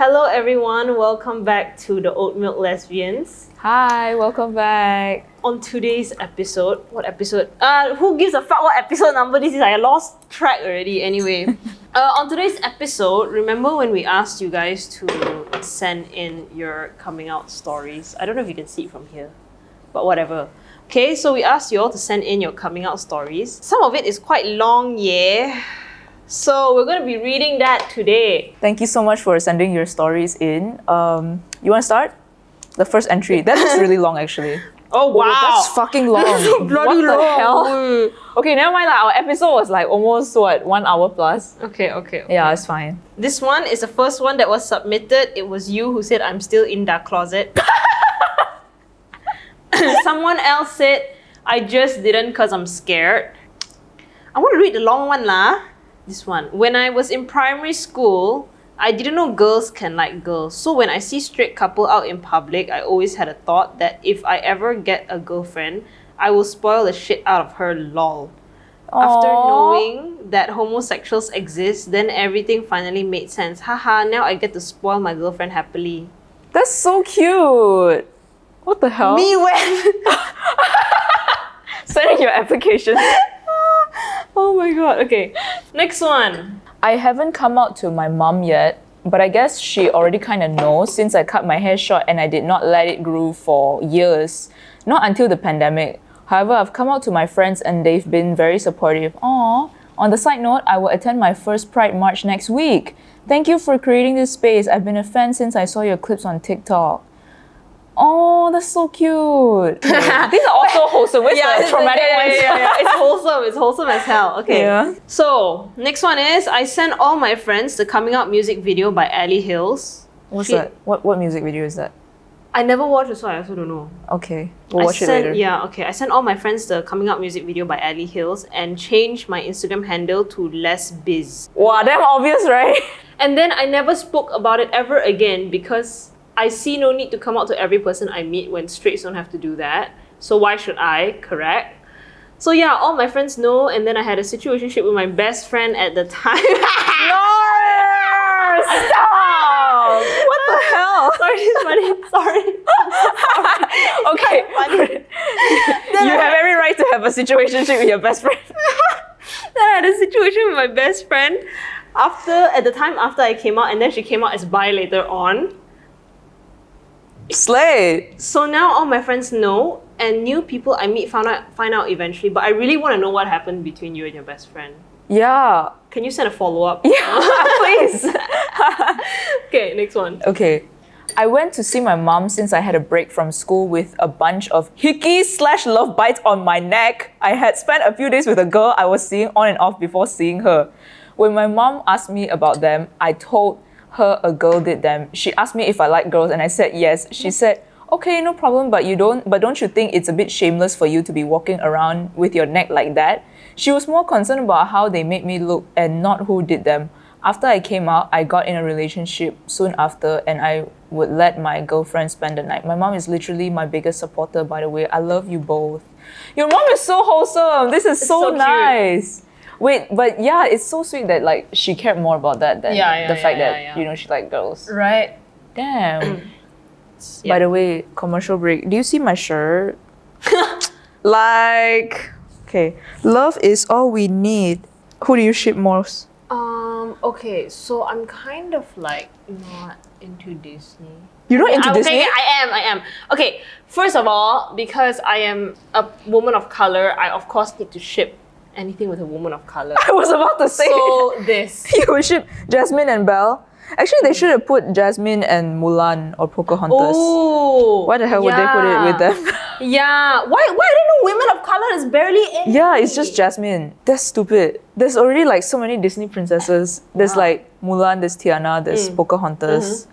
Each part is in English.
Hello everyone, welcome back to the Oat Milk Lesbians. Hi, welcome back. On today's episode, what episode? Who gives a fuck what episode number this is? I lost track already anyway. On today's episode, remember when we asked you guys to send in your coming out stories? I don't know if you can see it from here, but whatever. Okay, so we asked you all to send in your coming out stories. Some of it is quite long, yeah. So we're going to be reading that today. Thank you so much for sending your stories in. You want to start? The first entry. That is really long actually. Oh wow. That's fucking long. That's so bloody what the long. hell? Okay, never mind. Our episode was like almost 1 hour plus. Okay. Yeah, it's fine. This one is the first one that was submitted. It was you who said, I'm still in that closet. Someone else said, I just didn't because I'm scared. I want to read the long one lah. This one. When I was in primary school, I didn't know girls can like girls. So when I see straight couple out in public, I always had a thought that if I ever get a girlfriend, I will spoil the shit out of her, lol. After knowing that homosexuals exist, then everything finally made sense. Haha, now I get to spoil my girlfriend happily. That's so cute. What the hell? Me when? Sending your application. Oh my god. Okay, next one. I haven't come out to my mom yet, but I guess she already kind of knows since I cut my hair short and I did not let it grow for years. Not until the pandemic. However, I've come out to my friends and they've been very supportive. Aww. On the side note, I will attend my first Pride March next week. Thank you for creating this space. I've been a fan since I saw your clips on TikTok. Oh, that's so cute. These are all so wholesome. Where's the traumatic ones? Yeah. It's wholesome as hell. Okay. Yeah. So, next one is, I sent all my friends the coming out music video by Ali Hills. What's that? What music video is that? I never watched it, so I also don't know. Okay, we'll watch it later. Yeah, okay. I sent all my friends the coming out music video by Ali Hills and changed my Instagram handle to Lesbians. Wow, damn obvious, right? And then I never spoke about it ever again because I see no need to come out to every person I meet when straights don't have to do that. So why should I? Correct? So yeah, all my friends know, and then I had a situationship with my best friend at the time. No! Stop! What the hell? Sorry, it's funny. Sorry. Okay. Funny. You have every right to have a situationship with your best friend. Then I had a situation with my best friend at the time after I came out, and then she came out as bi later on. Slay! So now all my friends know, and new people I meet find out eventually, but I really want to know what happened between you and your best friend. Yeah. Can you send a follow-up? Yeah, please. Okay, next one. Okay. I went to see my mom since I had a break from school with a bunch of hickeys/love bites on my neck. I had spent a few days with a girl I was seeing on and off before seeing her. When my mom asked me about them, I told her a girl did them. She asked me if I like girls and I said yes. She said, okay, no problem, but don't you think it's a bit shameless for you to be walking around with your neck like that? She was more concerned about how they made me look and not who did them. After I came out, I got in a relationship soon after and I would let my girlfriend spend the night. My mom is literally my biggest supporter, by the way. I love you both. Your mom is so wholesome. This is so nice. Cute. Wait, but yeah, it's so sweet that like she cared more about that than the fact that you know she liked girls. Right. Damn. By the way, commercial break. Do you see my shirt? Okay. Love is all we need. Who do you ship most? Okay, so I'm kind of like not into Disney. You're not into Disney? Okay, I am. Okay, first of all, because I am a woman of color, I of course need to ship anything with a woman of color. I was about to say. So this. You would ship Jasmine and Belle? Actually, they should have put Jasmine and Mulan or Pocahontas. Oh. Why the hell would they put it with them? Yeah. Why I don't know women of color is barely in. Yeah, it's just Jasmine. That's stupid. There's already like so many Disney princesses. There's like Mulan, there's Tiana, there's Pocahontas.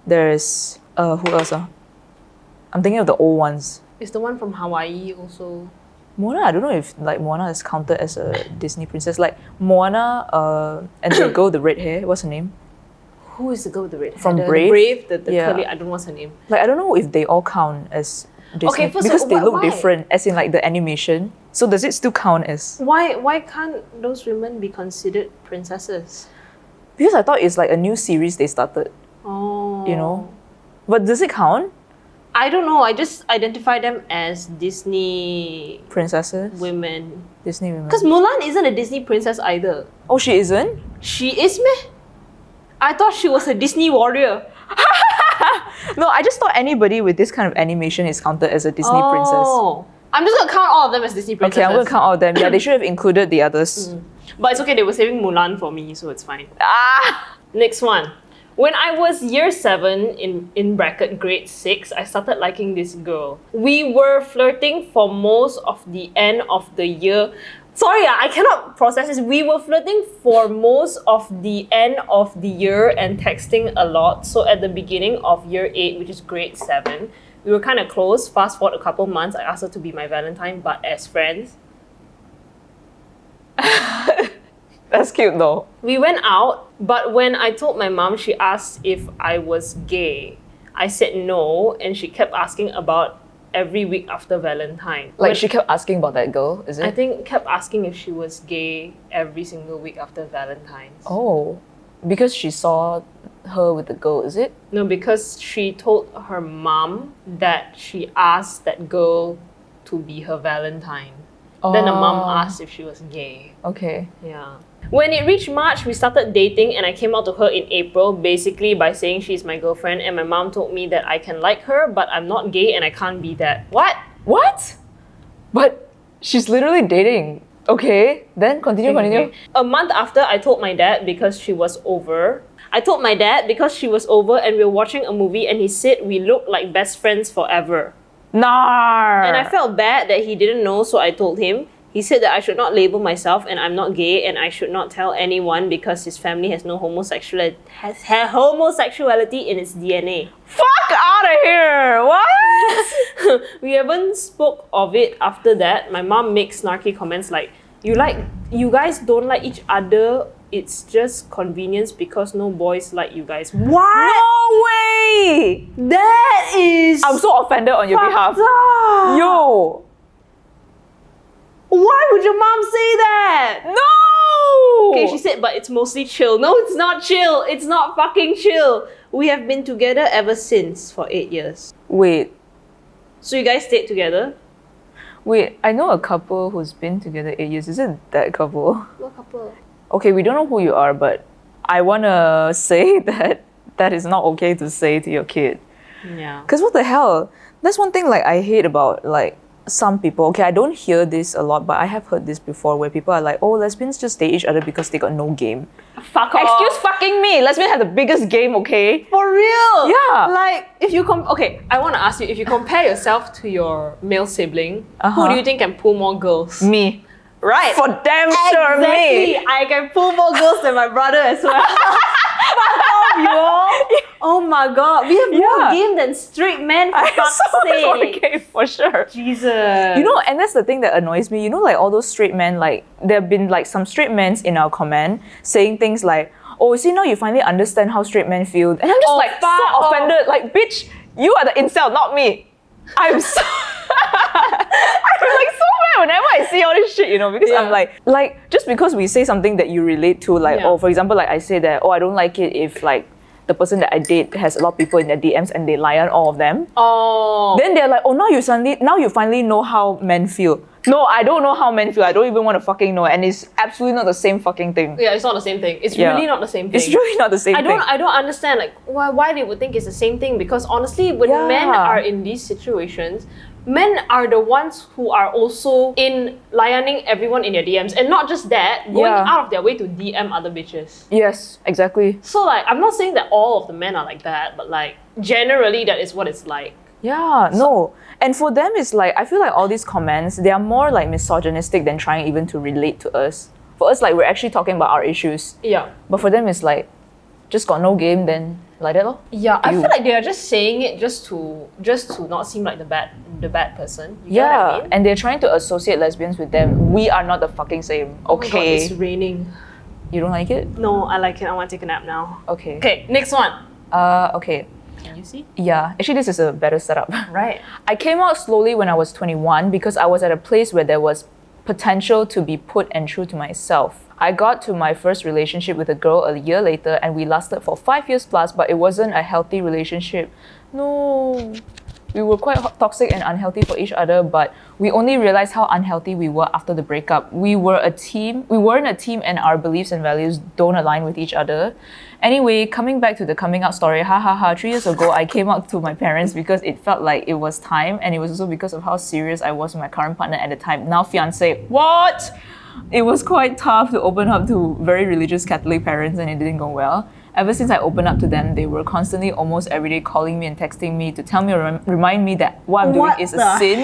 There's who else? I'm thinking of the old ones. Is the one from Hawaii also? Moana, I don't know if like Moana is counted as a Disney princess. Like Moana and the girl with the red hair, what's her name? Who is the girl with the red hair? From the Brave? Brave, the curly, I don't know what's her name. Like I don't know if they all count as Disney. Okay, first because they look why? different, as in like the animation. So does it still count as? Why can't those women be considered princesses? Because I thought it's like a new series they started. Oh. you know. But does it count? I don't know. I just identify them as Disney Princesses? women. Disney women. Because Mulan isn't a Disney princess either. Oh, she isn't? She is meh? I thought she was a Disney warrior. No, I just thought anybody with this kind of animation is counted as a Disney princess. Oh. I'm just going to count all of them as Disney princesses. Okay, I'm going to count all of them. Yeah, they should have included the others. But it's okay, they were saving Mulan for me, so it's fine. Ah! Next one. When I was year 7, in bracket grade 6, I started liking this girl. We were flirting for most of the end of the year. Sorry, I cannot process this. We were flirting for most of the end of the year and texting a lot. So at the beginning of year 8, which is grade 7, we were kind of close. Fast forward a couple months, I asked her to be my Valentine, but as friends. That's cute though. We went out, but when I told my mom, she asked if I was gay. I said no, and she kept asking about every week after Valentine. Like she kept asking about that girl, is it? I think kept asking if she was gay every single week after Valentine's. Oh, because she saw her with the girl, is it? No, because she told her mom that she asked that girl to be her Valentine. Then the mom asked if she was gay. Okay. Yeah. When it reached March, we started dating and I came out to her in April, basically by saying she's my girlfriend, and my mom told me that I can like her, but I'm not gay and I can't be that. What? What? But she's literally dating. Okay, then continue. A month after, I told my dad because she was over. And we were watching a movie and he said we looked like best friends forever. Nar. And I felt bad that he didn't know, so I told him. He said that I should not label myself and I'm not gay and I should not tell anyone because his family has no homosexuality in its DNA. Fuck out of here! What? We haven't spoke of it after that. My mom makes snarky comments like, you guys don't like each other, it's just convenience because no boys like you guys. What? No way! That is... I'm so offended on your behalf. Up. Yo! Why would your mom say that? No! Okay, she said, but it's mostly chill. No, it's not chill. It's not fucking chill. We have been together ever since for 8 years. Wait, So you guys stayed together? I know a couple who's been together 8 years. Is it that couple? What couple? Okay, we don't know who you are, but I wanna say that is not okay to say to your kid. Yeah. Because what the hell? That's one thing like I hate about like some people. Okay, I don't hear this a lot, but I have heard this before where people are like, oh, lesbians just date each other because they got no game. Fuck off. Excuse fucking me! Lesbians have the biggest game, okay? For real? Yeah. Like, if you okay, I want to ask you, if you compare yourself to your male sibling, who do you think can pull more girls? Me. Right. For damn sure, Exactly. me. I can pull more girls than my brother as well. Fuck off, you all. Oh my god. We have more game than straight men, for fuck's sake. Okay, for sure. Jesus. You know, and that's the thing that annoys me. You know, like all those straight men, like there have been like some straight men in our comment saying things like, oh, see now you finally understand how straight men feel. And I'm just like so offended. Like, bitch, you are the incel, not me. I'm so I'm like so mad whenever I see all this shit, you know, because I'm like just because we say something that you relate to, like, oh, for example, like I say that, oh, I don't like it if like the person that I date has a lot of people in their DMs and they lie on all of them. Oh. Then they're like, oh, now you finally know how men feel. No, I don't know how men feel. I don't even want to fucking know. And it's absolutely not the same fucking thing. Yeah, it's not the same thing. It's really not the same thing. It's really not the same thing. I don't understand like why they would think it's the same thing, because honestly, when men are in these situations, men are the ones who are also in lianing everyone in their DMs, and not just that, going out of their way to DM other bitches. Yes, exactly. So like, I'm not saying that all of the men are like that, but like generally that is what it's like. Yeah, no. And for them, it's like, I feel like all these comments, they are more like misogynistic than trying even to relate to us. For us, like, we're actually talking about our issues. Yeah. But for them, it's like, just got no game, then like that lor. Yeah, I feel like they are just saying it just to not seem like the bad person. You get what I mean? And they're trying to associate lesbians with them. We are not the fucking same. Okay. Oh my God, it's raining. You don't like it? No, I like it. I want to take a nap now. Okay. Okay, next one. Okay. Can you see? Yeah, actually this is a better setup. Right. I came out slowly when I was 21 because I was at a place where there was potential to be put and true to myself. I got to my first relationship with a girl a year later and we lasted for 5 years plus, but it wasn't a healthy relationship. No. We were quite toxic and unhealthy for each other, but we only realized how unhealthy we were after the breakup. We weren't a team and our beliefs and values don't align with each other. Anyway, coming back to the coming out story, 3 years ago, I came out to my parents because it felt like it was time, and it was also because of how serious I was with my current partner at the time, now fiancé. What? It was quite tough to open up to very religious Catholic parents and it didn't go well. Ever since I opened up to them, they were constantly, almost every day, calling me and texting me to tell me or remind me that what I'm doing is a sin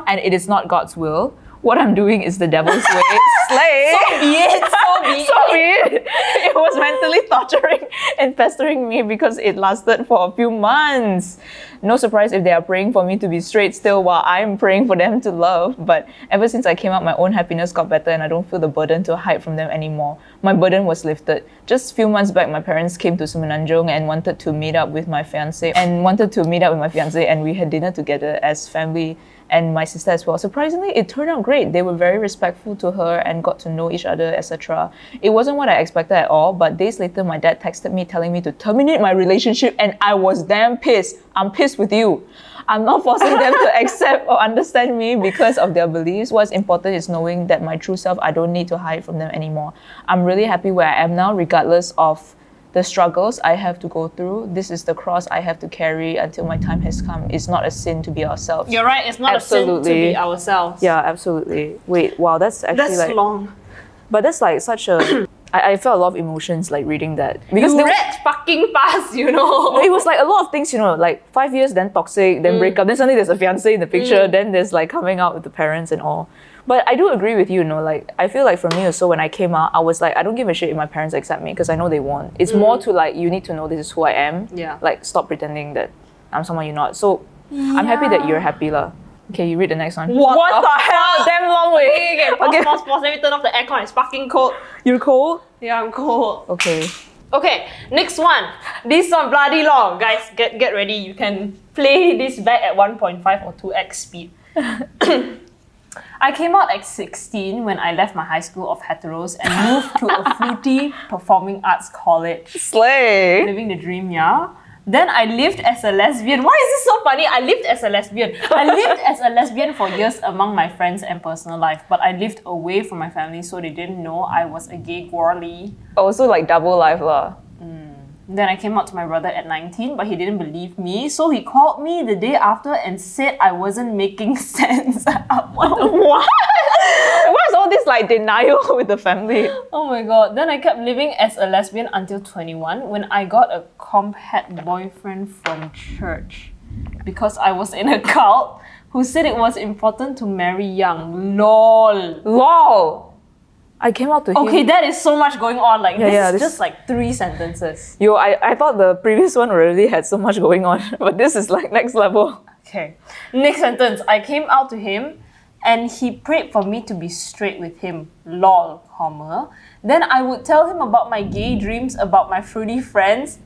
and it is not God's will. What I'm doing is the devil's way. Slay! So be it, so be it. So be it. It was mentally torturing and pestering me because it lasted for a few months. No surprise if they are praying for me to be straight still while I'm praying for them to love. But ever since I came out, my own happiness got better and I don't feel the burden to hide from them anymore. My burden was lifted. Just a few months back, my parents came to Semenanjung and wanted to meet up with my fiancé and we had dinner together as family and my sister as well. Surprisingly, it turned out great. They were very respectful to her and got to know each other, etc. It wasn't what I expected at all, but days later, my dad texted me telling me to terminate my relationship and I was damn pissed. I'm pissed with you. I'm not forcing them to accept or understand me because of their beliefs. What's important is knowing that my true self, I don't need to hide from them anymore. I'm really happy where I am now, regardless of the struggles I have to go through. This is the cross I have to carry until my time has come. It's not a sin to be ourselves. You're right, it's not Absolutely. a sin to be ourselves. Yeah, absolutely. Wait, wow, that's actually That's long. But that's like such a... I felt a lot of emotions like reading that. Because You read fucking fast, you know. it was like a lot of things, like 5 years, then toxic, then breakup, then suddenly there's a fiancé in the picture, then there's like coming out with the parents and all. But I do agree with you, like I feel like for me also when I came out, I was like, I don't give a shit if my parents accept me because I know they won't. It's more to like, you need to know this is who I am. Yeah. Like stop pretending that I'm someone you're not. So I'm happy that you're happy lah. Okay, you read the next one. What the hell? Damn long way. Okay, pause. Let me turn off the aircon. It's fucking cold. You're cold? Yeah, I'm cold. Okay. Okay, next one. This one bloody long. Guys, get ready. You can play this back at 1.5 or 2x speed. I came out at 16 when I left my high school of heteros and moved to a fruity performing arts college. Slay. Living the dream, yeah. Then I lived as a lesbian. Why is this so funny? I lived as a lesbian. I lived as a lesbian for years among my friends and personal life, but I lived away from my family so they didn't know I was a gay girly. Also like double life lah. Then I came out to my brother at 19, but he didn't believe me, so he called me the day after and said I wasn't making sense. What? What's all this like denial with the family? Oh my god. Then I kept living as a lesbian until 21 when I got a compat boyfriend from church because I was in a cult who said it was important to marry young. LOL. I came out to him. Okay, that is so much going on. Like this is this just like 3 sentences. Yo, I thought the previous one already had so much going on, but this is like next level. Okay. Next sentence. I came out to him and he prayed for me to be straight with him. LOL, comma. Then I would tell him about my gay dreams about my fruity friends,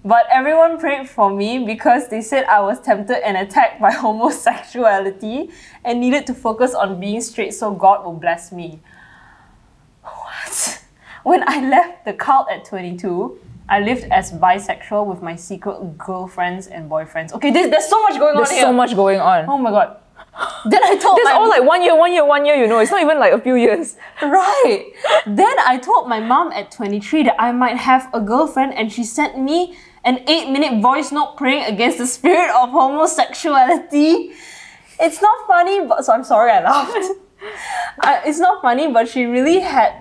but everyone prayed for me because they said I was tempted and attacked by homosexuality and needed to focus on being straight so God will bless me. What? When I left the cult at 22, I lived as bisexual with my secret girlfriends and boyfriends. Okay, there's so much going on here. There's so much going on. Oh my god. Then I told That's all like 1 year, It's not even like a few years. Right. Then I told my mom at 23 that I might have a girlfriend and she sent me an 8-minute voice note praying against the spirit of homosexuality. It's not funny, but so I'm sorry I laughed. It's not funny, but she really had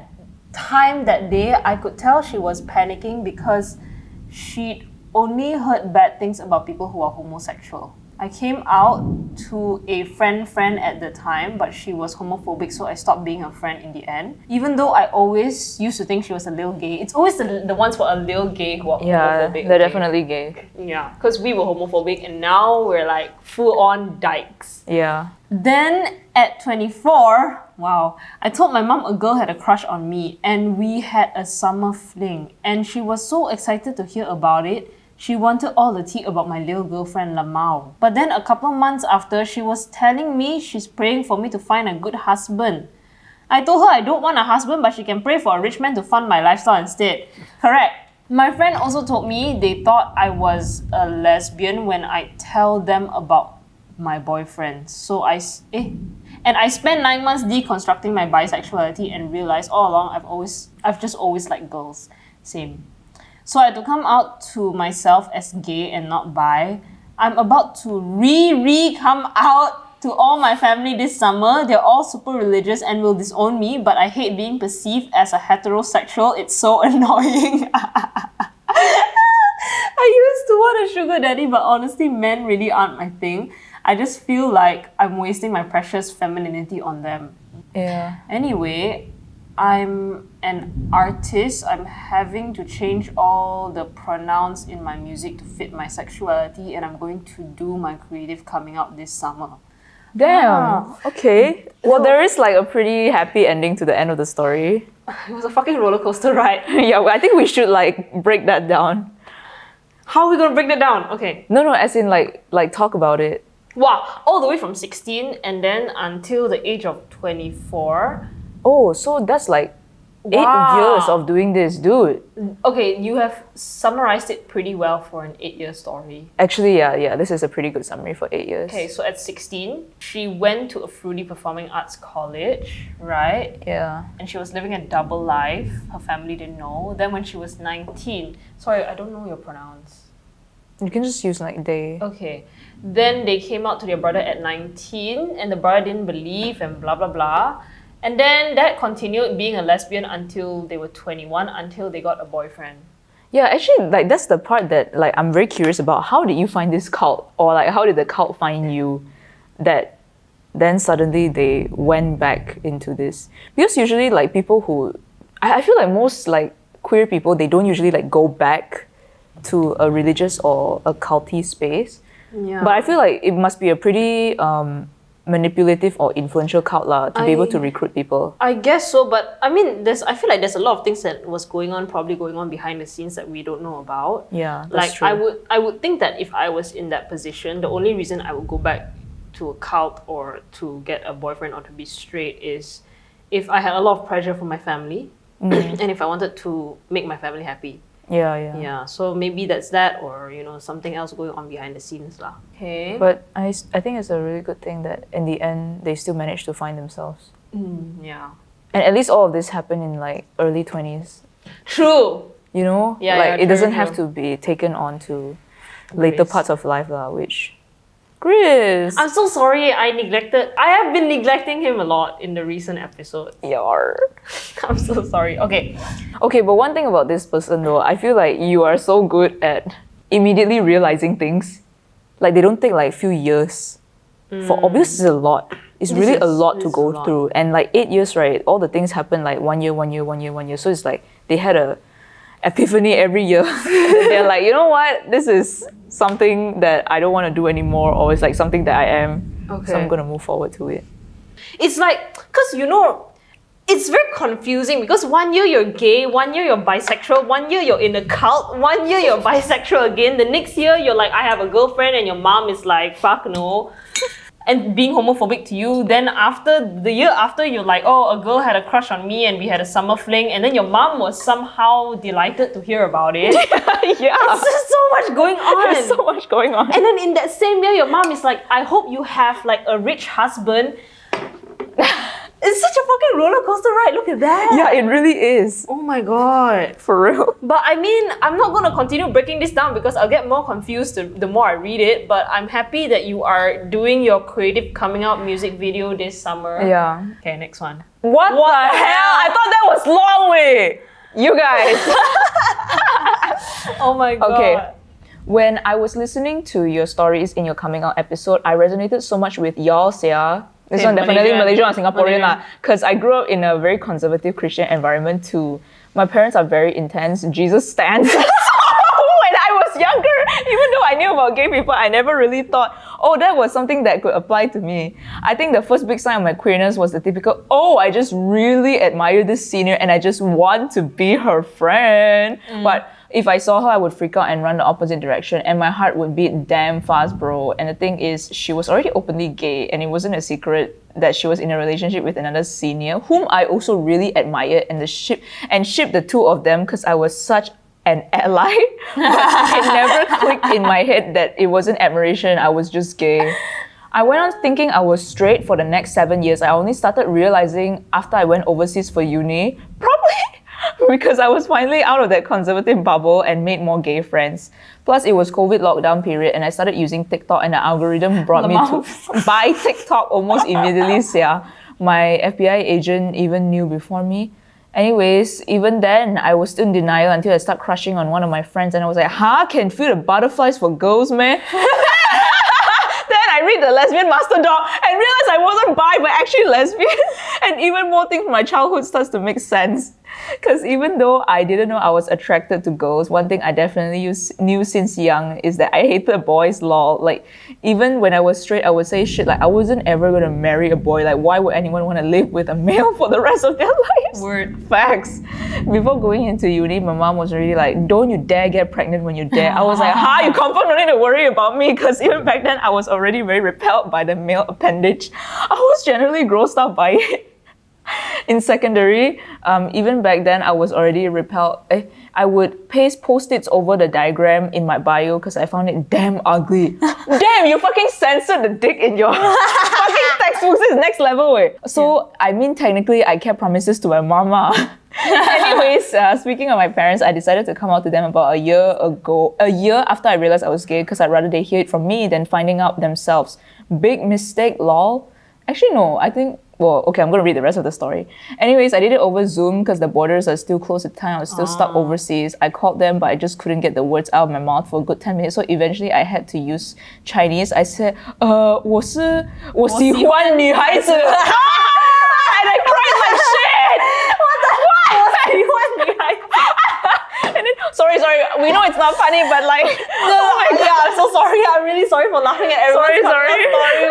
time that day. I could tell she was panicking because she'd only heard bad things about people who are homosexual. I came out to a friend at the time, but she was homophobic, so I stopped being her friend in the end. Even though I always used to think she was a little gay, it's always the ones who are a little gay who are homophobic. They're definitely gay. Yeah, because we were homophobic and now we're like full-on dykes. Yeah. Then at 24, wow, I told my mom a girl had a crush on me and we had a summer fling. And she was so excited to hear about it. She wanted all the tea about my little girlfriend Lamau. But then a couple months after, she was telling me she's praying for me to find a good husband. I told her I don't want a husband, but she can pray for a rich man to fund my lifestyle instead. Correct. My friend also told me they thought I was a lesbian when I tell them about my boyfriend. And I spent 9 months deconstructing my bisexuality and realized all along I've just always liked girls. Same. So I had to come out to myself as gay and not bi. I'm about to come out to all my family this summer. They're all super religious and will disown me, but I hate being perceived as a heterosexual. It's so annoying. I used to want a sugar daddy, but honestly, men really aren't my thing. I just feel like I'm wasting my precious femininity on them. Yeah. Anyway, I'm an artist. I'm having to change all the pronouns in my music to fit my sexuality, and I'm going to do my creative coming out this summer. Damn. Okay. Well, there is like a pretty happy ending to the end of the story. It was a fucking roller coaster ride. Yeah, I think we should like break that down. How are we gonna break that down? Okay. No, as in like talk about it. Wow, all the way from 16 and then until the age of 24. Oh, so that's like 8 years of doing this, dude. Okay, you have summarized it pretty well for an 8-year story. Actually, yeah, this is a pretty good summary for 8 years. Okay, so at 16, she went to a fruity performing arts college, right? Yeah. And she was living a double life. Her family didn't know. Then when she was 19, sorry, I don't know your pronouns. You can just use like they. Okay. Then they came out to their brother at 19 and the brother didn't believe and blah, blah, blah. And then that continued being a lesbian until they were 21, until they got a boyfriend. Yeah, actually, like that's the part that like I'm very curious about. How did you find this cult? Or like how did the cult find you that then suddenly they went back into this? Because usually like people who... I feel like most like queer people, they don't usually like go back to a religious or a culty space. Yeah. But I feel like it must be a pretty manipulative or influential cult to be able to recruit people. I guess so, but I mean, I feel like there's a lot of things that was probably going on behind the scenes that we don't know about. Yeah, that's like true. I would think that if I was in that position, the only reason I would go back to a cult or to get a boyfriend or to be straight is if I had a lot of pressure from my family and if I wanted to make my family happy. Yeah. So maybe that's that, or something else going on behind the scenes lah. Okay. But I think it's a really good thing that in the end they still managed to find themselves. Yeah. And at least all of this happened in like early 20s. True. You know? Yeah, like it doesn't true. have to be taken on to later parts of life which... Chris! I'm so sorry I have been neglecting him a lot in the recent episodes. Yar. I'm so sorry. Okay, but one thing about this person though, I feel like you are so good at immediately realizing things. Like they don't take like a few years. For obvious, it's a lot. It's really a lot to go through. And like 8 years, right? All the things happen like 1 year. So it's like they had a epiphany every year. They're like, you know what? This is something that I don't want to do anymore, or it's like something that I am. Okay. So I'm gonna move forward to it. it's like, because it's very confusing because 1 year you're gay, 1 year you're bisexual, 1 year you're in a cult, 1 year you're bisexual again, the next year you're like, I have a girlfriend, and your mom is like, fuck no, and being homophobic to you. Then the year after you're like, oh, a girl had a crush on me and we had a summer fling, and then your mom was somehow delighted to hear about it. Yeah. There's just so much going on. There's so much going on. And then in that same year, your mom is like, I hope you have like a rich husband. It's such a fucking roller coaster ride. Look at that. Yeah, it really is. Oh my god. For real. But I mean, I'm not going to continue breaking this down because I'll get more confused the more I read it. But I'm happy that you are doing your creative coming out music video this summer. Yeah. Okay, next one. What the hell? I thought that was long way. You guys. Oh my god. Okay. When I was listening to your stories in your coming out episode, I resonated so much with y'all, Sia. This Okay, one definitely Malaysian or Singaporean Malaysian. because I grew up in a very conservative Christian environment too. My parents are very intense Jesus stans. So when I was younger, even though I knew about gay people, I never really thought, oh, that was something that could apply to me. I think the first big sign of my queerness was the typical, oh, I just really admire this senior and I just want to be her friend. But if I saw her, I would freak out and run the opposite direction, and my heart would beat damn fast, bro. And the thing is, she was already openly gay, and it wasn't a secret that she was in a relationship with another senior, whom I also really admired, and shipped the two of them because I was such an ally. But it never clicked in my head that it wasn't admiration, I was just gay. I went on thinking I was straight for the next 7 years. I only started realizing after I went overseas for uni, probably because I was finally out of that conservative bubble and made more gay friends. Plus, it was COVID lockdown period and I started using TikTok, and the algorithm brought me to buy TikTok almost immediately. Yeah. My FBI agent even knew before me. Anyways, even then, I was still in denial until I started crushing on one of my friends, and I was like, can feel the butterflies for girls, man? Then I read the Lesbian Master Doc and realized I wasn't bi but actually lesbian. And even more things from my childhood starts to make sense. Because even though I didn't know I was attracted to girls, one thing I definitely knew since young is that I hated boys, lol. Like, even when I was straight, I would say shit like, I wasn't ever gonna marry a boy. Like, why would anyone want to live with a male for the rest of their lives? Word. Facts. Before going into uni, my mom was already like, don't you dare get pregnant when you dare. I was like, you confirm don't need to worry about me, because even back then, I was already very repelled by the male appendage. I was generally grossed out by it. In secondary, even back then, I was already repelled. I would paste post-its over the diagram in my bio because I found it damn ugly. Damn, you fucking censored the dick in your fucking textbooks. This is next level, way. So, I mean, technically, I kept promises to my mama. Anyways, speaking of my parents, I decided to come out to them about a year after I realized I was gay, because I'd rather they hear it from me than finding out themselves. Big mistake, lol. Actually, no, I think... Well, okay, I'm going to read the rest of the story. Anyways, I did it over Zoom because the borders are still closed at the time. I was still stuck overseas. I called them, but I just couldn't get the words out of my mouth for a good 10 minutes. So eventually, I had to use Chinese. I said, 我喜欢女孩子. And I cried like shit! What the fuck? 我喜欢女孩子. And then, sorry, we know it's not funny, but like, oh my god, I'm so sorry. I'm really sorry for laughing at everyone's story,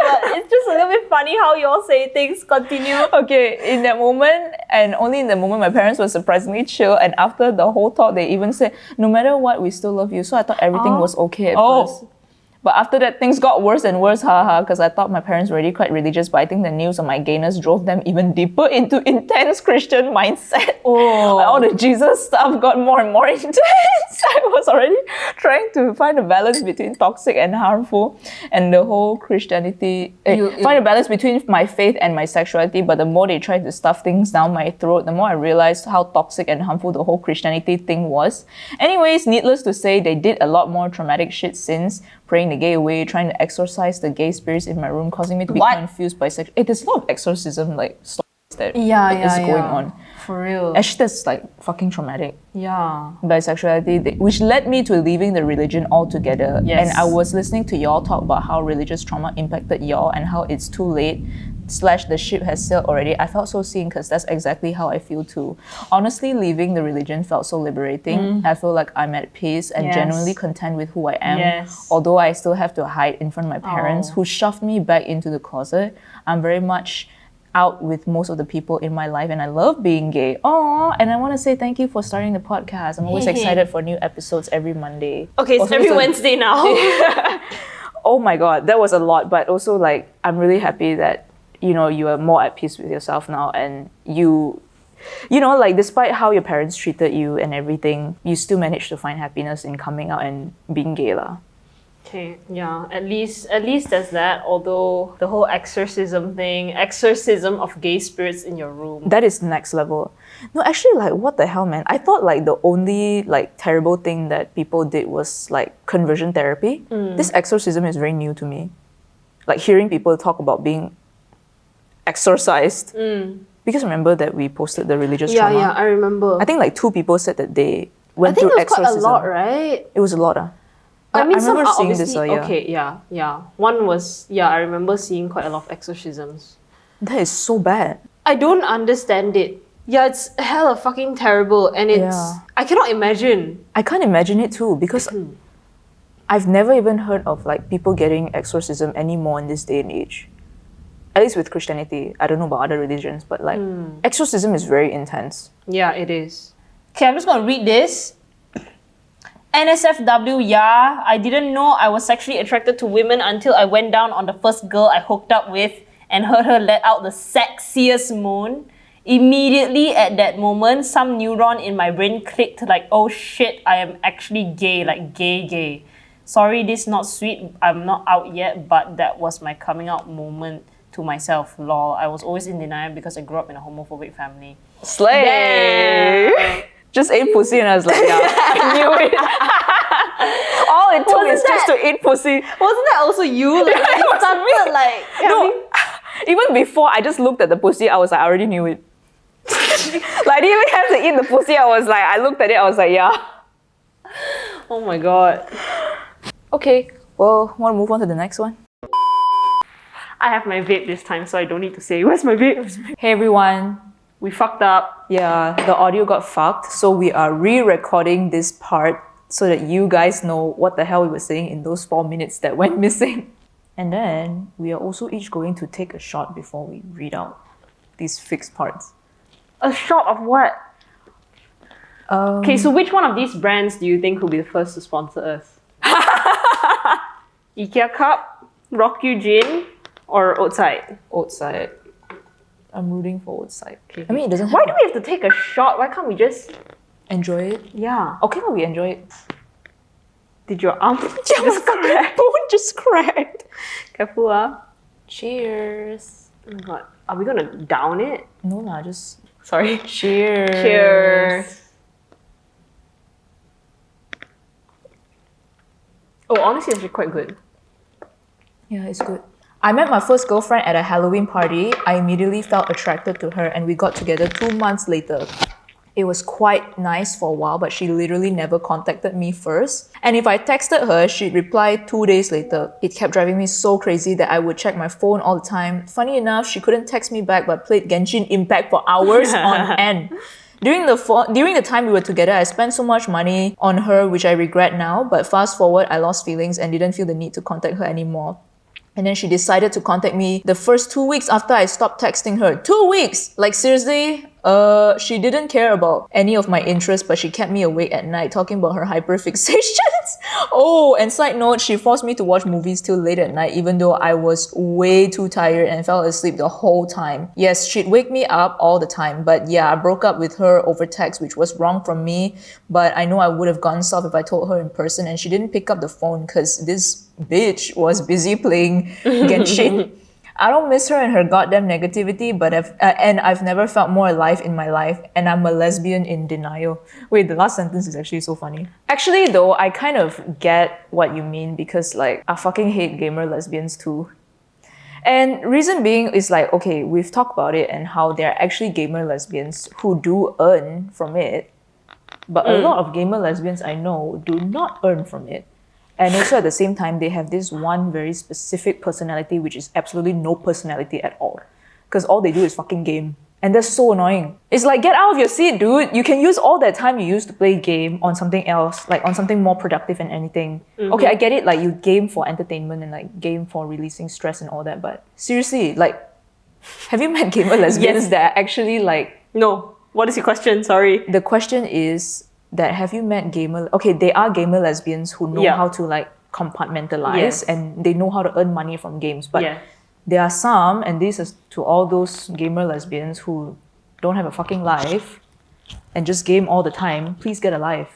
but it's just a little bit funny how you all say things. Continue. Okay, in that moment, and only in that moment, my parents were surprisingly chill, and after the whole talk, they even said, no matter what, we still love you. So I thought everything was okay at first. But after that, things got worse and worse, because I thought my parents were already quite religious, but I think the news of my gayness drove them even deeper into intense Christian mindset. All the Jesus stuff got more and more intense. I was already trying to find a balance between toxic and harmful, and the whole Christianity, find a balance between my faith and my sexuality, but the more they tried to stuff things down my throat, the more I realized how toxic and harmful the whole Christianity thing was. Anyways, needless to say, they did a lot more traumatic shit since, praying the gay away, trying to exorcise the gay spirits in my room, causing me to be confused by sex. There's a lot of exorcism stories that is going on. For real. Actually, that's fucking traumatic. Yeah. Bisexuality, which led me to leaving the religion altogether. Yes. And I was listening to y'all talk about how religious trauma impacted y'all and how it's too late / the ship has sailed already. I felt so seen because that's exactly how I feel too. Honestly, leaving the religion felt so liberating. I feel like I'm at peace and genuinely content with who I am. Yes. Although I still have to hide in front of my parents who shoved me back into the closet, I'm very much out with most of the people in my life, and I love being gay. And I want to say thank you for starting the podcast. I'm always excited for new episodes every Monday. Okay, it's every Wednesday now. Oh my god, that was a lot, but also I'm really happy that you are more at peace with yourself now, and despite how your parents treated you and everything, you still managed to find happiness in coming out and being gay lah. Okay, yeah, at least there's that. Although the whole exorcism of gay spirits in your room. That is next level. No, actually, what the hell, man? I thought the only terrible thing that people did was conversion therapy. This exorcism is very new to me. Hearing people talk about being exorcised. Because remember that we posted the religious trauma. Yeah, I remember. I think 2 people said that they went through exorcism. I think it was quite a lot, right? It was a lot. I mean, some remember are seeing obviously, this. okay, yeah. One was, I remember seeing quite a lot of exorcisms. That is so bad. I don't understand it. Yeah, it's hella fucking terrible, and I cannot imagine. I can't imagine it too, because I've never even heard of people getting exorcism anymore in this day and age. At least with Christianity. I don't know about other religions, but exorcism is very intense. Yeah, it is. Okay, I'm just gonna read this. NSFW, yeah. I didn't know I was sexually attracted to women until I went down on the first girl I hooked up with and heard her let out the sexiest moan. Immediately at that moment, some neuron in my brain clicked like, oh shit, I am actually gay, like gay. Sorry, this not sweet, I'm not out yet, but that was my coming out moment to myself, lol. I was always in denial because I grew up in a homophobic family. Slay! Damn. Just ate pussy and I was like, yeah, I knew it. All it took is just to eat pussy. Wasn't that also you? Like, when you started like... No, even before I just looked at the pussy, I was like, I already knew it. Like, I didn't even have to eat the pussy. I was like, I looked at it, I was like, yeah. Oh my god. Okay, well, want to move on to the next one? I have my vape this time, so I don't need to say, where's my vape? Hey everyone. We fucked up. Yeah, the audio got fucked, so we are re-recording this part so that you guys know what the hell we were saying in those 4 minutes that went missing. And then we are also each going to take a shot before we read out these fixed parts. A shot of what? Okay, so which one of these brands do you think will be the first to sponsor us? IKEA Cup, Rock You Gin, or Outside? Outside. I'm rooting for outside. Okay. I mean, it doesn't have Why do we have to take a shot? Why can't we just... enjoy it. Yeah. Okay, well, we enjoy it. Did your arm Just cracked. Bone just cracked. Careful, ah. Cheers. Oh my god. Are we gonna down it? No lah, just... Sorry. Cheers. Cheers. Oh, honestly, it's actually quite good. Yeah, it's good. I met my first girlfriend at a Halloween party. I immediately felt attracted to her and we got together 2 months later. It was quite nice for a while, but she literally never contacted me first. And if I texted her, she'd reply 2 days later. It kept driving me so crazy that I would check my phone all the time. Funny enough, she couldn't text me back but played Genshin Impact for hours on end. During the time we were together, I spent so much money on her, which I regret now. But fast forward, I lost feelings and didn't feel the need to contact her anymore. And then she decided to contact me the first 2 weeks after I stopped texting her. 2 weeks! Like seriously? She didn't care about any of my interests, but she kept me awake at night talking about her hyperfixations. Oh, and side note, she forced me to watch movies till late at night even though I was way too tired and fell asleep the whole time. Yes, she'd wake me up all the time, but yeah, I broke up with her over text, which was wrong from me, but I know I would have gone soft if I told her in person, and she didn't pick up the phone because this bitch was busy playing Genshin. I don't miss her and her goddamn negativity, but I've never felt more alive in my life, and I'm a lesbian in denial. Wait, the last sentence is actually so funny. Actually though, I kind of get what you mean because like, I fucking hate gamer lesbians too. And reason being is like, okay, we've talked about it and how there are actually gamer lesbians who do earn from it, but a lot of gamer lesbians I know do not earn from it. And also at the same time, they have this one very specific personality, which is absolutely no personality at all. Because all they do is fucking game. And that's so annoying. It's like, get out of your seat, dude. You can use all that time you used to play game on something else, like on something more productive and anything. Okay, I get it, like you game for entertainment and like game for releasing stress and all that, but seriously, like, have you met gamer lesbians that are actually like... No. What is your question? Sorry. The question is... that have you met gamer... Okay, they are gamer lesbians who know how to like compartmentalize and they know how to earn money from games. But there are some, and this is to all those gamer lesbians who don't have a fucking life and just game all the time. Please get a life.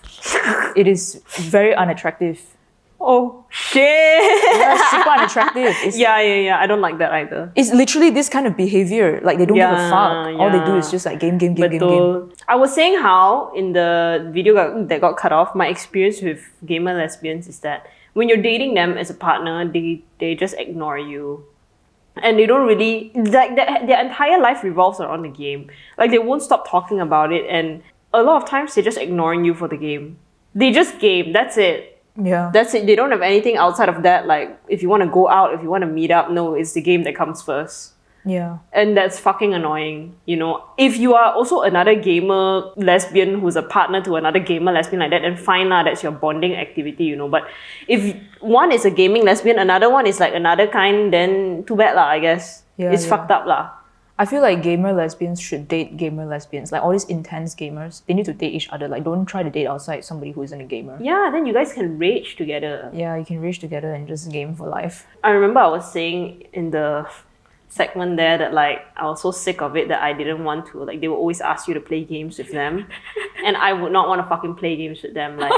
It is very unattractive. Oh, shit! Yeah, it's super unattractive. It's, yeah. I don't like that either. It's literally this kind of behavior. Like, they don't give a fuck. All they do is just like game. I was saying how in the video that got cut off, my experience with gamer lesbians is that when you're dating them as a partner, they just ignore you. And they don't really... Like, their entire life revolves around the game. Like, they won't stop talking about it, and a lot of times they're just ignoring you for the game. They just game, that's it. Yeah. That's it. They don't have anything outside of that. Like, if you want to go out, if you want to meet up, no, it's the game that comes first. Yeah. And that's fucking annoying, you know. If you are also another gamer lesbian who's a partner to another gamer lesbian like that, then fine lah, that's your bonding activity, you know. But if one is a gaming lesbian, another one is like another kind, then too bad lah, I guess. It's fucked up lah. I feel like gamer lesbians should date gamer lesbians. Like all these intense gamers, they need to date each other. Like don't try to date outside somebody who isn't a gamer. Yeah, then you guys can rage together. Yeah, you can rage together and just game for life. I remember I was saying in the segment there that like I was so sick of it that I didn't want to. Like they would always ask you to play games with them, and I would not want to fucking play games with them. Like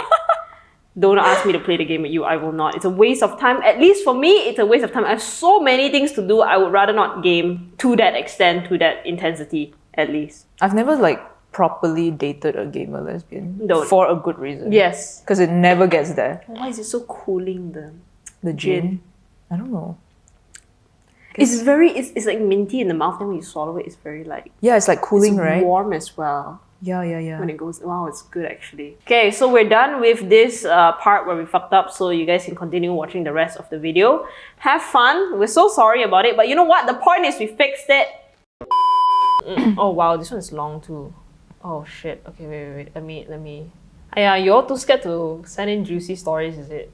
don't ask me to play the game with you. I will not. It's a waste of time. At least for me, it's a waste of time. I have so many things to do. I would rather not game to that extent, to that intensity, at least. I've never like properly dated a gamer lesbian. Don't. For a good reason. Yes. Because it never gets there. Why is it so cooling, The gin? I don't know. It's very, it's like minty in the mouth, then when you swallow it, it's very like... Yeah, it's like cooling, it's right? warm as well. Yeah. When it goes, wow, it's good actually. Okay, so we're done with this part where we fucked up, so you guys can continue watching the rest of the video. Have fun. We're so sorry about it, but you know what? The point is we fixed it. Oh wow, this one is long too. Oh shit. Okay, wait. Let me. Yeah, you're too scared to send in juicy stories, is it?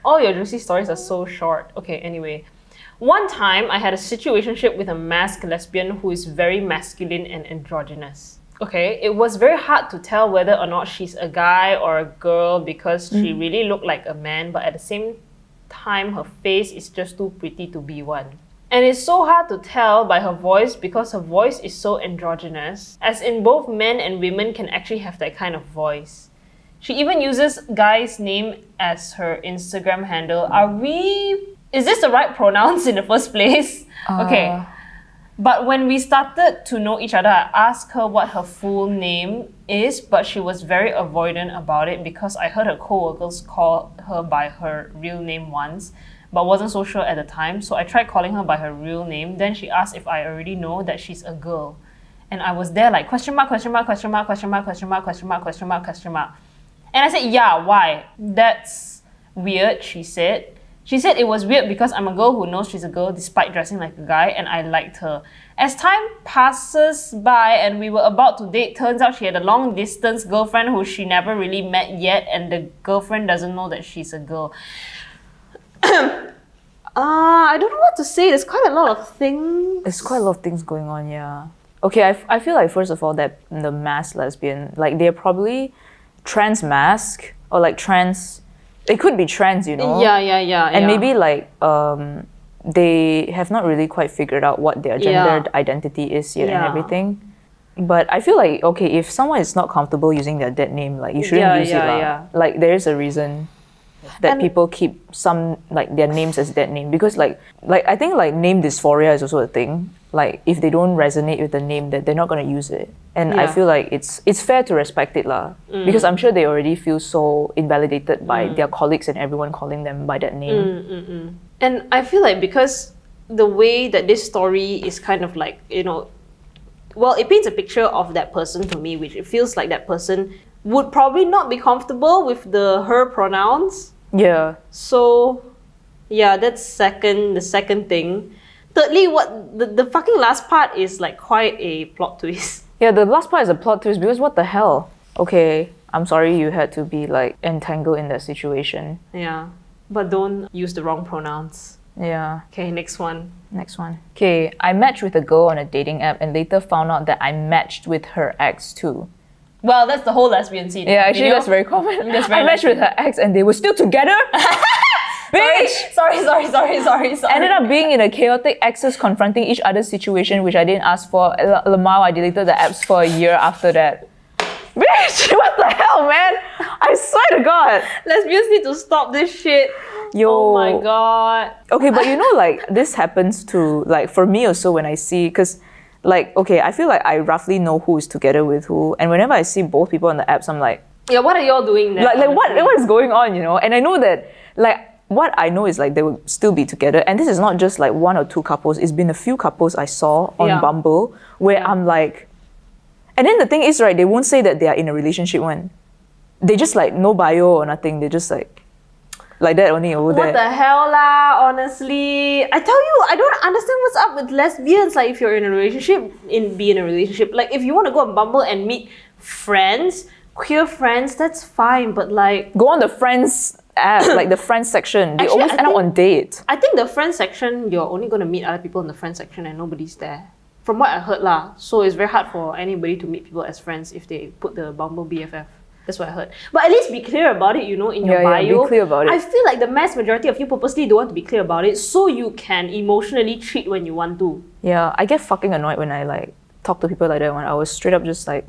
All your juicy stories are so short. Okay, anyway. One time, I had a situationship with a masked lesbian who is very masculine and androgynous. Okay, it was very hard to tell whether or not she's a guy or a girl because she really looked like a man, but at the same time, her face is just too pretty to be one. And it's so hard to tell by her voice because her voice is so androgynous, as in both men and women can actually have that kind of voice. She even uses guy's name as her Instagram handle. Is this the right pronouns in the first place? Okay. But when we started to know each other, I asked her what her full name is, but she was very avoidant about it because I heard her co-workers call her by her real name once, but wasn't so sure at the time. So I tried calling her by her real name. Then she asked if I already know that she's a girl. And I was there like question mark. And I said, yeah, why? That's weird, she said. She said it was weird because I'm a girl who knows she's a girl despite dressing like a guy, and I liked her. As time passes by and we were about to date, turns out she had a long distance girlfriend who she never really met yet, and the girlfriend doesn't know that she's a girl. I don't know what to say. There's quite a lot of things. There's quite a lot of things going on, yeah. Okay, I feel like first of all that the masked lesbian, like they're probably trans mask or like trans. It could be trans, you know? Yeah. And maybe like they have not really quite figured out what their gender identity is yet and everything. But I feel like, okay, if someone is not comfortable using their dead name, like you shouldn't use it. Like there is a reason that people keep some like their names as dead name because like I think like name dysphoria is also a thing. Like if they don't resonate with the name, that they're not gonna use it. And I feel like it's fair to respect it lah. Because I'm sure they already feel so invalidated by their colleagues and everyone calling them by that name. And I feel like because the way that this story is kind of like, you know, well, it paints a picture of that person to me, which it feels like that person would probably not be comfortable with her pronouns. Yeah. So, yeah, that's the second thing. Thirdly, what the fucking last part is like quite a plot twist. Yeah, the last part is a plot twist because what the hell? Okay, I'm sorry you had to be like entangled in that situation. Yeah, but don't use the wrong pronouns. Yeah. Okay, next one. Okay, I matched with a girl on a dating app and later found out that I matched with her ex too. Well, that's the whole lesbian scene. Yeah, actually that's very common. I matched with her ex and they were still together. Bitch! Sorry. Ended up being in a chaotic exes confronting each other's situation, which I didn't ask for. Lamau, I deleted the apps for a year after that. Bitch! What the hell, man? I swear to God. Lesbians need to stop this shit. Yo. Oh my God. Okay, but you know, like, this happens to, like, for me also when I see, because, like, okay, I feel like I roughly know who is together with who, and whenever I see both people on the apps, I'm like, yeah, what are y'all doing there? Like what is going on, you know? And I know that, like, what I know is like they will still be together, and this is not just like one or two couples. It's been a few couples I saw on Bumble where I'm like, and then the thing is, right, they won't say that they are in a relationship when they just like no bio or nothing. They just like that only over there. What the hell lah? Honestly, I tell you, I don't understand what's up with lesbians. Like if you're in a relationship, be in a relationship. Like if you want to go on Bumble and meet friends, queer friends, that's fine. But like go on the friends app, like the friends section. They Actually, always end up on dates. I think the friend section, you're only going to meet other people in the friend section and nobody's there. From what I heard lah. So it's very hard for anybody to meet people as friends if they put the Bumble BFF. That's what I heard. But at least be clear about it, you know, in your bio. Yeah, be clear about it. I feel like the mass majority of you purposely don't want to be clear about it so you can emotionally treat when you want to. Yeah, I get fucking annoyed when I like talk to people like that when I was straight up just like,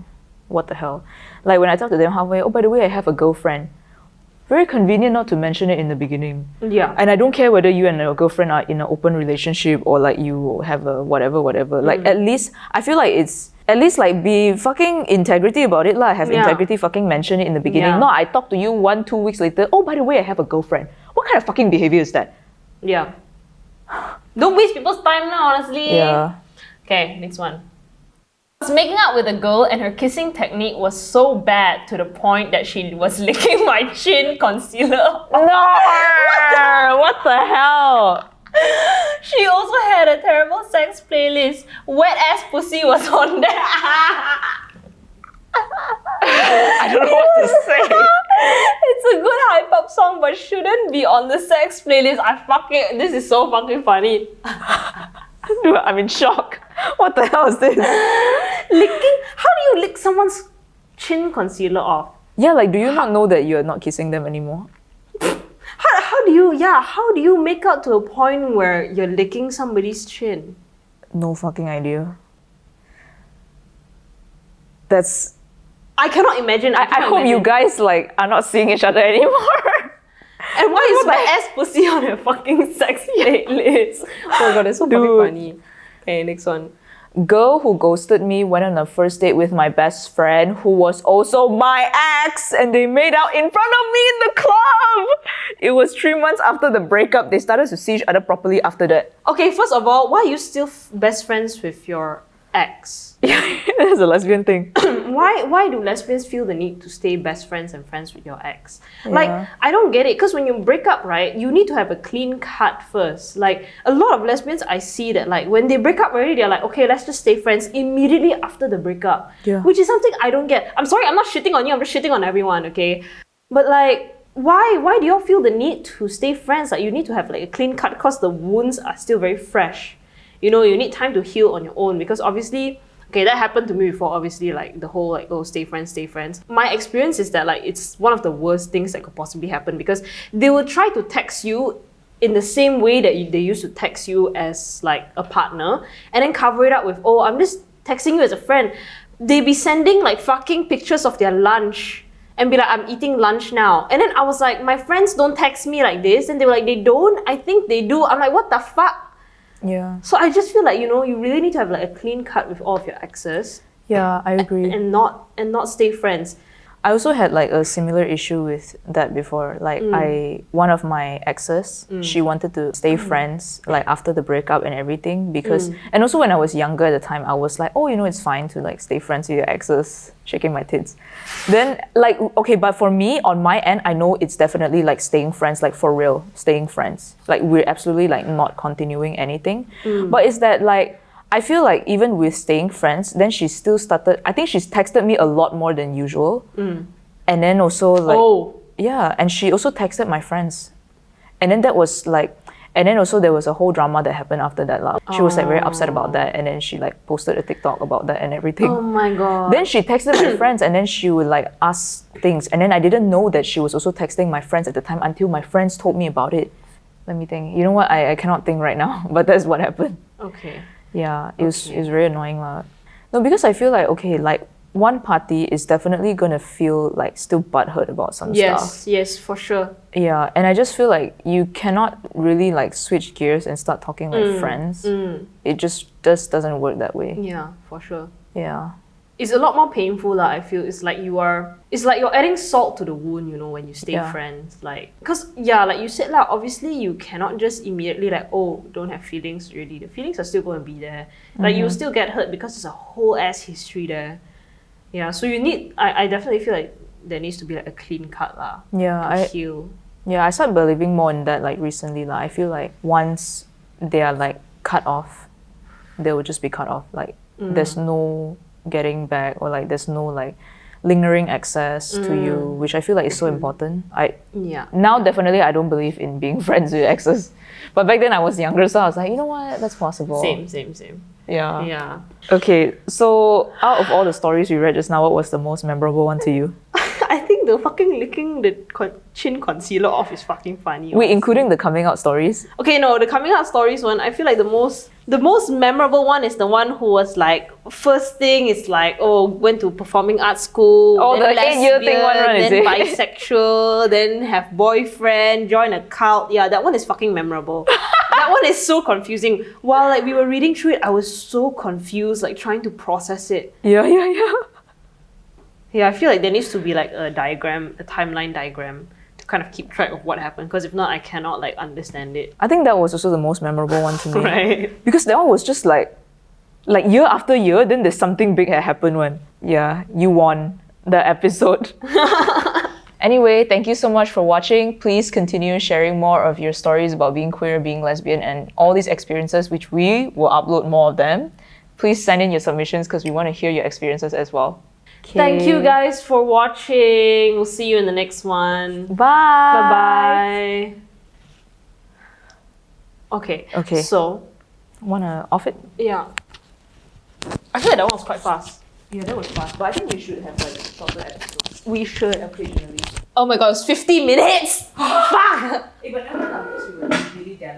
what the hell? Like when I talk to them halfway, oh, by the way, I have a girlfriend. Very convenient not to mention it in the beginning. Yeah. And I don't care whether you and your girlfriend are in an open relationship or like you have a whatever. Like at least, I feel like it's, at least like be fucking integrity about it lah. Have integrity, fucking mention it in the beginning. Yeah. Not I talk to you 1-2 weeks later, oh, by the way, I have a girlfriend. What kind of fucking behavior is that? Yeah. Don't waste people's time now, honestly. Yeah. Okay, next one. I was making out with a girl and her kissing technique was so bad to the point that she was licking my chin concealer. No! What the hell? She also had a terrible sex playlist. Wet ass pussy was on there. I don't know what to say. It's a good hype up song, but shouldn't be on the sex playlist. This is so fucking funny. Dude, I'm in shock. What the hell is this? Licking? How do you lick someone's chin concealer off? Yeah, like do you not know that you're not kissing them anymore? How do you make out to a point where you're licking somebody's chin? No fucking idea. I cannot imagine. I hope you guys like are not seeing each other anymore. And why is my ass pussy on your fucking sex playlist? Oh my god, that's so fucking funny. Okay, next one. Girl who ghosted me went on a first date with my best friend who was also my ex and they made out in front of me in the club. It was 3 months after the breakup. They started to see each other properly after that. Okay, first of all, why are you still best friends with your ex? Yeah, that's a lesbian thing. Why do lesbians feel the need to stay best friends and friends with your ex? Like, I don't get it, because when you break up, right, you need to have a clean cut first. Like, a lot of lesbians I see that like when they break up already, they're like, okay, let's just stay friends immediately after the breakup. Yeah. Which is something I don't get. I'm sorry, I'm not shitting on you, I'm just shitting on everyone, okay? But like, why do y'all feel the need to stay friends? Like, you need to have like a clean cut because the wounds are still very fresh. You know, you need time to heal on your own because obviously, okay, that happened to me before, obviously, like the whole like, oh, stay friends, stay friends. My experience is that like it's one of the worst things that could possibly happen because they will try to text you in the same way that they used to text you as like a partner and then cover it up with, oh, I'm just texting you as a friend. They be sending like fucking pictures of their lunch and be like, I'm eating lunch now. And then I was like, my friends don't text me like this. And they were like, they don't? I think they do. I'm like, what the fuck? Yeah. So I just feel like, you know, you really need to have like a clean cut with all of your exes. Yeah, I agree. And not stay friends. I also had like a similar issue with that before. Like one of my exes, she wanted to stay friends like after the breakup and everything because, and also when I was younger at the time, I was like, oh, you know, it's fine to like stay friends with your exes, shaking my tits. Then like, okay, but for me, on my end, I know it's definitely like staying friends, like for real, staying friends. Like we're absolutely like not continuing anything. But it's that like, I feel like even with staying friends, then she still started, I think she's texted me a lot more than usual. And then also like, yeah, and she also texted my friends. And then that was like, and then also there was a whole drama that happened after that. She was like very upset about that. And then she like posted a TikTok about that and everything. Oh my god. Then she texted my friends and then she would like ask things. And then I didn't know that she was also texting my friends at the time until my friends told me about it. Let me think. You know what? I cannot think right now, but that's what happened. Okay. Yeah, it was very annoying. No, because I feel like, okay, like one party is definitely gonna feel like still butthurt about some stuff. Yes, for sure. Yeah, and I just feel like you cannot really like switch gears and start talking like friends. It just doesn't work that way. Yeah, for sure. Yeah. It's a lot more painful, I feel. It's like you're adding salt to the wound, you know, when you stay friends. Like, because, like you said, obviously you cannot just immediately like, oh, don't have feelings really. The feelings are still going to be there. Like, you'll still get hurt because there's a whole ass history there. Yeah, so you need, I definitely feel like there needs to be like a clean cut to heal. Yeah, I started believing more in that like recently. I feel like once they are like cut off, they will just be cut off. Like, there's no getting back or like there's no like lingering access to you, which I feel like is so important. Yeah. Now definitely I don't believe in being friends with exes, but back then I was younger, so I was like, you know what, that's possible. Same. Yeah. Yeah. Okay, so out of all the stories we read just now, what was the most memorable one to you? I think the fucking licking the chin concealer off is fucking funny. Wait, including the coming out stories? Okay, no, the coming out stories one, I feel like the most memorable one is the one who was like, first thing is like, oh, went to performing arts school. Oh, then the 8-year thing one, right, is then it? bisexual, then have boyfriend, join a cult. Yeah, that one is fucking memorable. That one is so confusing. While like we were reading through it, I was so confused, like trying to process it. Yeah. Yeah, I feel like there needs to be like a diagram, a timeline diagram, to kind of keep track of what happened. Because if not, I cannot like understand it. I think that was also the most memorable one to me. Right. Because that one was just like year after year, then there's something big had happened when, yeah, you won the episode. Anyway, thank you so much for watching. Please continue sharing more of your stories about being queer, being lesbian, and all these experiences, which we will upload more of them. Please send in your submissions because we want to hear your experiences as well. Thank you guys for watching. We'll see you in the next one. Bye. Bye-bye. Okay. Okay. So, Wanna off it? yeah. I feel like that one was quite fast. Yeah, that was fast. But I think we should have like shorter episodes. We should occasionally. Oh my god, it's 50 minutes! Fuck!